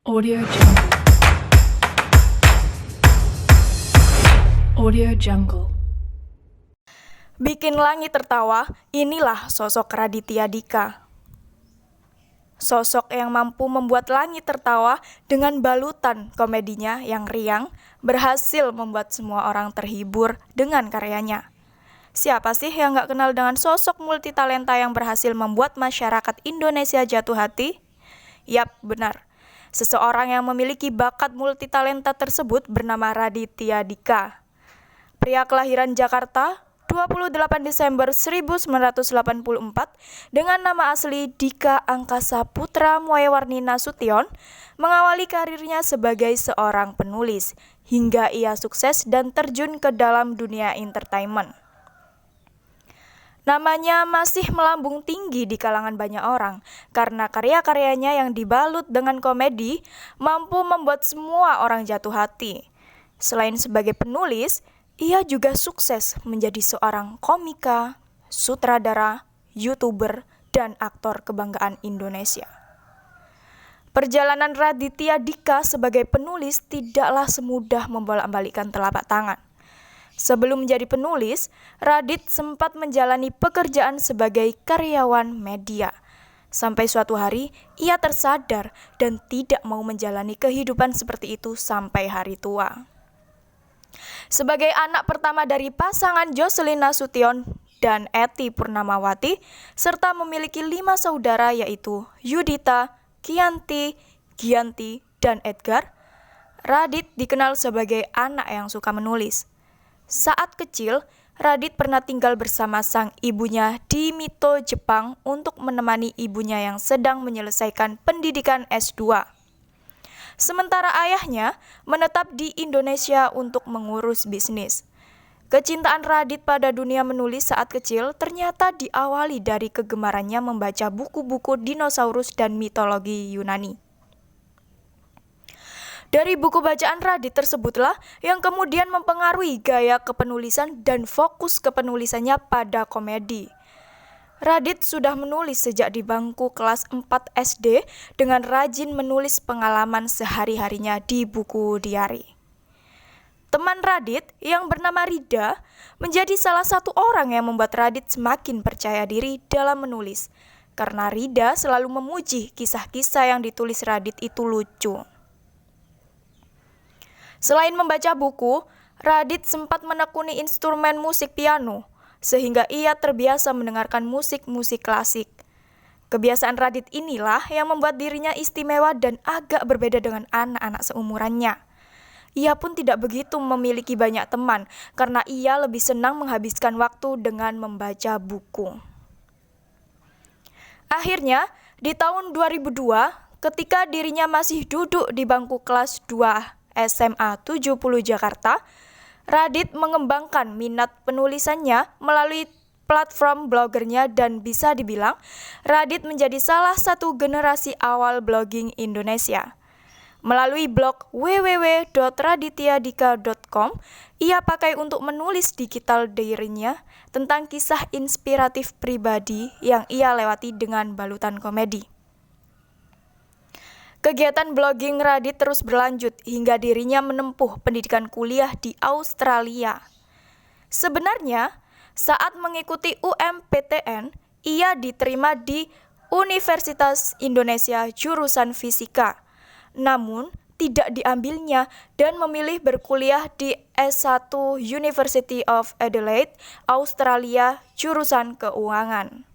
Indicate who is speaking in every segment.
Speaker 1: Audio Jungle. Audio Jungle.
Speaker 2: Bikin langit tertawa, inilah sosok Raditya Dika. Sosok yang mampu membuat langit tertawa dengan balutan komedinya yang riang, berhasil membuat semua orang terhibur dengan karyanya. Siapa sih yang gak kenal dengan sosok multitalenta yang berhasil membuat masyarakat Indonesia jatuh hati? Yap, benar. Seseorang yang memiliki bakat multitalenta tersebut bernama Raditya Dika. Pria kelahiran Jakarta, 28 Desember 1984 dengan nama asli Dika Angkasa Putra Muaywarni Nasution mengawali karirnya sebagai seorang penulis hingga ia sukses dan terjun ke dalam dunia entertainment. Namanya masih melambung tinggi di kalangan banyak orang karena karya-karyanya yang dibalut dengan komedi mampu membuat semua orang jatuh hati. Selain sebagai penulis, ia juga sukses menjadi seorang komika, sutradara, YouTuber, dan aktor kebanggaan Indonesia. Perjalanan Raditya Dika sebagai penulis tidaklah semudah membolak-balikkan telapak tangan. Sebelum menjadi penulis, Radit sempat menjalani pekerjaan sebagai karyawan media. Sampai suatu hari, ia tersadar dan tidak mau menjalani kehidupan seperti itu sampai hari tua. Sebagai anak pertama dari pasangan Jocelyn Nasution dan Ety Purnamawati, serta memiliki 5 saudara yaitu Yudita, Kianti, Gianti, dan Edgar, Radit dikenal sebagai anak yang suka menulis. Saat kecil, Radit pernah tinggal bersama sang ibunya di Mito, Jepang untuk menemani ibunya yang sedang menyelesaikan pendidikan S2. Sementara ayahnya menetap di Indonesia untuk mengurus bisnis. Kecintaan Radit pada dunia menulis saat kecil ternyata diawali dari kegemarannya membaca buku-buku dinosaurus dan mitologi Yunani. Dari buku bacaan Radit tersebutlah yang kemudian mempengaruhi gaya kepenulisan dan fokus kepenulisannya pada komedi. Radit sudah menulis sejak di bangku kelas 4 SD dengan rajin menulis pengalaman sehari-harinya di buku diari. Teman Radit yang bernama Rida menjadi salah satu orang yang membuat Radit semakin percaya diri dalam menulis, karena Rida selalu memuji kisah-kisah yang ditulis Radit itu lucu. Selain membaca buku, Radit sempat menekuni instrumen musik piano, sehingga ia terbiasa mendengarkan musik-musik klasik. Kebiasaan Radit inilah yang membuat dirinya istimewa dan agak berbeda dengan anak-anak seumurannya. Ia pun tidak begitu memiliki banyak teman, karena ia lebih senang menghabiskan waktu dengan membaca buku. Akhirnya, di tahun 2002, ketika dirinya masih duduk di bangku kelas 2 SMA 70 Jakarta, Radit mengembangkan minat penulisannya melalui platform blogernya dan bisa dibilang Radit menjadi salah satu generasi awal blogging Indonesia. Melalui blog www.radithyadika.com, ia pakai untuk menulis digital diary-nya tentang kisah inspiratif pribadi yang ia lewati dengan balutan komedi. Kegiatan blogging Radit terus berlanjut hingga dirinya menempuh pendidikan kuliah di Australia. Sebenarnya, saat mengikuti UMPTN, ia diterima di Universitas Indonesia jurusan Fisika. Namun, tidak diambilnya dan memilih berkuliah di S1 University of Adelaide, Australia, jurusan Keuangan.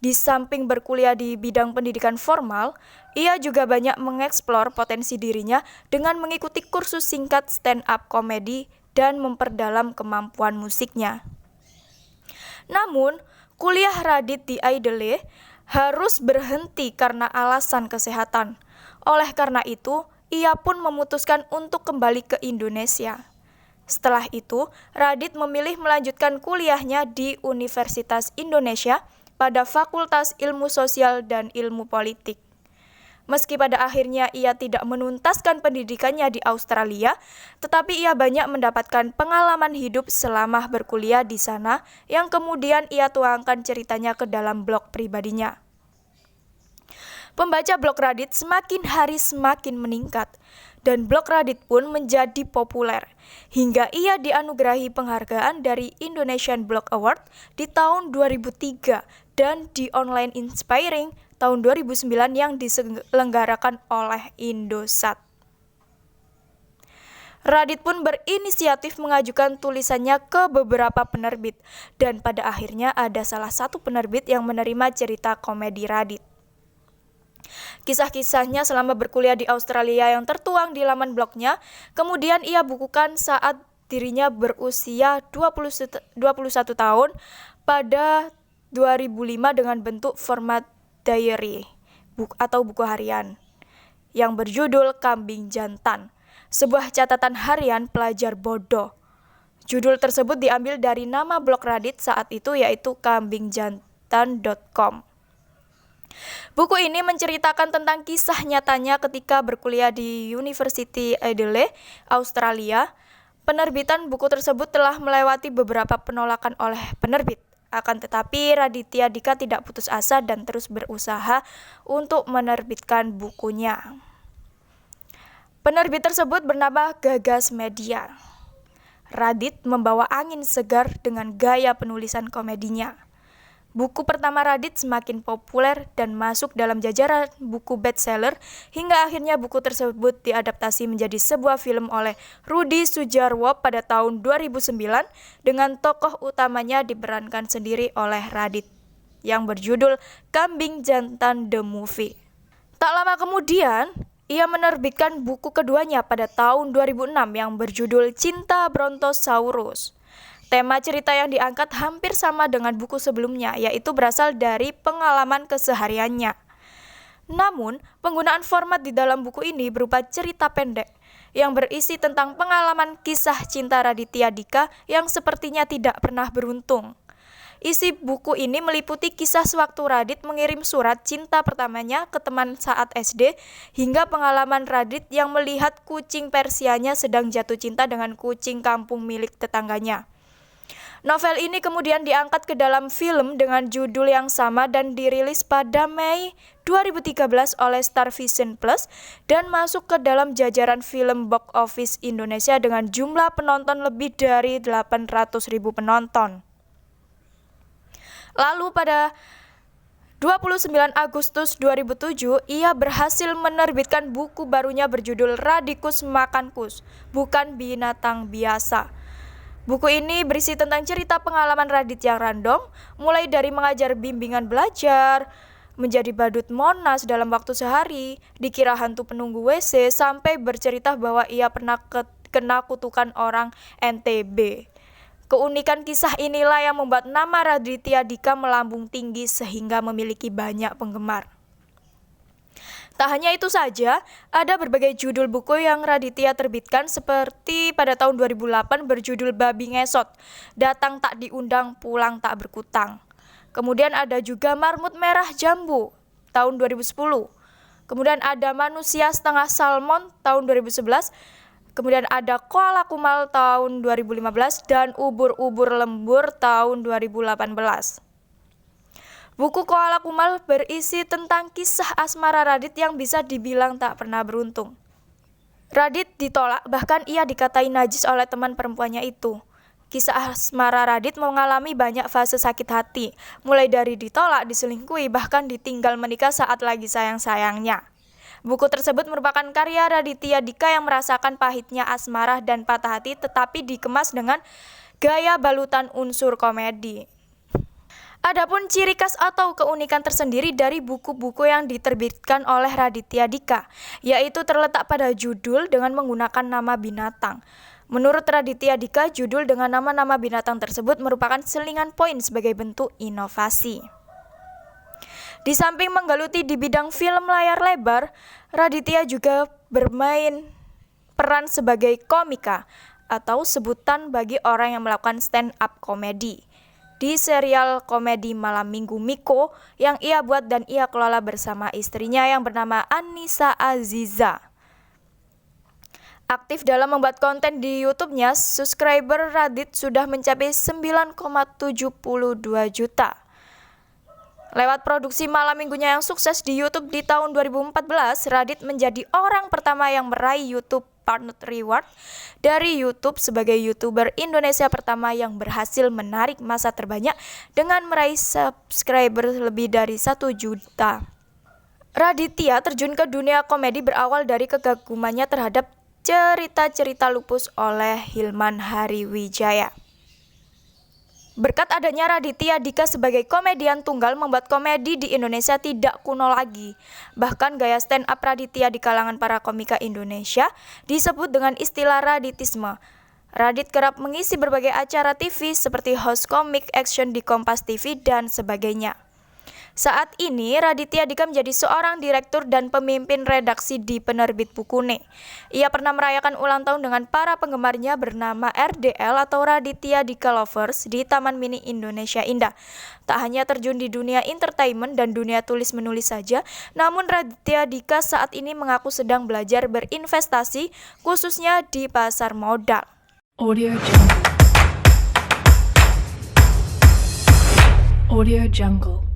Speaker 2: Di samping berkuliah di bidang pendidikan formal, ia juga banyak mengeksplor potensi dirinya dengan mengikuti kursus singkat stand-up komedi dan memperdalam kemampuan musiknya. Namun, kuliah Radit di Adelaide harus berhenti karena alasan kesehatan. Oleh karena itu, ia pun memutuskan untuk kembali ke Indonesia. Setelah itu, Radit memilih melanjutkan kuliahnya di Universitas Indonesia pada Fakultas Ilmu Sosial dan Ilmu Politik. Meski pada akhirnya ia tidak menuntaskan pendidikannya di Australia, tetapi ia banyak mendapatkan pengalaman hidup selama berkuliah di sana yang kemudian ia tuangkan ceritanya ke dalam blog pribadinya. Pembaca blog Radit semakin hari semakin meningkat, dan blog Radit pun menjadi populer, hingga ia dianugerahi penghargaan dari Indonesian Blog Award di tahun 2003 dan di Online Inspiring tahun 2009 yang diselenggarakan oleh Indosat. Radit pun berinisiatif mengajukan tulisannya ke beberapa penerbit, dan pada akhirnya ada salah satu penerbit yang menerima cerita komedi Radit. Kisah-kisahnya selama berkuliah di Australia yang tertuang di laman blognya, kemudian ia bukukan saat dirinya berusia 21 tahun pada 2005 dengan bentuk format diary atau buku harian yang berjudul Kambing Jantan, sebuah catatan harian pelajar bodoh. Judul tersebut diambil dari nama blog Radit saat itu, yaitu kambingjantan.com. Buku ini menceritakan tentang kisah nyatanya ketika berkuliah di University Adelaide, Australia. Penerbitan buku tersebut telah melewati beberapa penolakan oleh penerbit. Akan tetapi Raditya Dika tidak putus asa dan terus berusaha untuk menerbitkan bukunya. Penerbit tersebut bernama Gagas Media. Radit membawa angin segar dengan gaya penulisan komedinya. Buku pertama Radit semakin populer dan masuk dalam jajaran buku bestseller hingga akhirnya buku tersebut diadaptasi menjadi sebuah film oleh Rudi Sudjarwo pada tahun 2009 dengan tokoh utamanya diperankan sendiri oleh Radit yang berjudul Kambing Jantan The Movie. Tak lama kemudian, ia menerbitkan buku keduanya pada tahun 2006 yang berjudul Cinta Brontosaurus. Tema cerita yang diangkat hampir sama dengan buku sebelumnya, yaitu berasal dari pengalaman kesehariannya. Namun, penggunaan format di dalam buku ini berupa cerita pendek yang berisi tentang pengalaman kisah cinta Raditya Dika yang sepertinya tidak pernah beruntung. Isi buku ini meliputi kisah sewaktu Radit mengirim surat cinta pertamanya ke teman saat SD, hingga pengalaman Radit yang melihat kucing Persianya sedang jatuh cinta dengan kucing kampung milik tetangganya. Novel ini kemudian diangkat ke dalam film dengan judul yang sama dan dirilis pada Mei 2013 oleh Starvision Plus dan masuk ke dalam jajaran film box office Indonesia dengan jumlah penonton lebih dari 800.000 penonton. Lalu pada 29 Agustus 2007, ia berhasil menerbitkan buku barunya berjudul Radikus Makankus, Bukan Binatang Biasa. Buku ini berisi tentang cerita pengalaman Radit yang random, mulai dari mengajar bimbingan belajar, menjadi badut Monas dalam waktu sehari, dikira hantu penunggu WC, sampai bercerita bahwa ia pernah kena kutukan orang NTB. Keunikan kisah inilah yang membuat nama Raditya Dika melambung tinggi sehingga memiliki banyak penggemar. Tak hanya itu saja, ada berbagai judul buku yang Raditya terbitkan seperti pada tahun 2008 berjudul Babi Ngesot, Datang Tak Diundang, Pulang Tak Berkutang. Kemudian ada juga Marmut Merah Jambu tahun 2010. Kemudian ada Manusia Setengah Salmon tahun 2011. Kemudian ada Koala Kumal tahun 2015 dan Ubur-ubur Lembur tahun 2018. Buku Koala Kumal berisi tentang kisah asmara Radit yang bisa dibilang tak pernah beruntung. Radit ditolak, bahkan ia dikatai najis oleh teman perempuannya itu. Kisah asmara Radit mengalami banyak fase sakit hati, mulai dari ditolak, diselingkuhi, bahkan ditinggal menikah saat lagi sayang-sayangnya. Buku tersebut merupakan karya Raditya Dika yang merasakan pahitnya asmara dan patah hati, tetapi dikemas dengan gaya balutan unsur komedi. Adapun ciri khas atau keunikan tersendiri dari buku-buku yang diterbitkan oleh Raditya Dika, yaitu terletak pada judul dengan menggunakan nama binatang. Menurut Raditya Dika, judul dengan nama-nama binatang tersebut merupakan selingan poin sebagai bentuk inovasi. Di samping menggeluti di bidang film layar lebar, Raditya juga bermain peran sebagai komika atau sebutan bagi orang yang melakukan stand up komedi di serial komedi Malam Minggu Miko yang ia buat dan ia kelola bersama istrinya yang bernama Anissa Aziza. Aktif dalam membuat konten di YouTube-nya, subscriber Radit sudah mencapai 9,72 juta. Lewat produksi malam minggunya yang sukses di YouTube di tahun 2014, Radit menjadi orang pertama yang meraih YouTube Partner Reward dari YouTube sebagai YouTuber Indonesia pertama yang berhasil menarik massa terbanyak dengan meraih subscriber lebih dari 1 juta. Raditya terjun ke dunia komedi berawal dari kekagumannya terhadap cerita-cerita Lupus oleh Hilman Hariwijaya. Berkat adanya Raditya Dika sebagai komedian tunggal membuat komedi di Indonesia tidak kuno lagi. Bahkan gaya stand up Raditya di kalangan para komika Indonesia disebut dengan istilah Raditisme. Radit kerap mengisi berbagai acara TV seperti host komik action di Kompas TV dan sebagainya. Saat ini, Raditya Dika menjadi seorang direktur dan pemimpin redaksi di penerbit Bukune. Ia pernah merayakan ulang tahun dengan para penggemarnya bernama RDL atau Raditya Dika Lovers di Taman Mini Indonesia Indah. Tak hanya terjun di dunia entertainment dan dunia tulis-menulis saja, namun Raditya Dika saat ini mengaku sedang belajar berinvestasi, khususnya di pasar modal.
Speaker 1: Audio Jungle. Audio Jungle.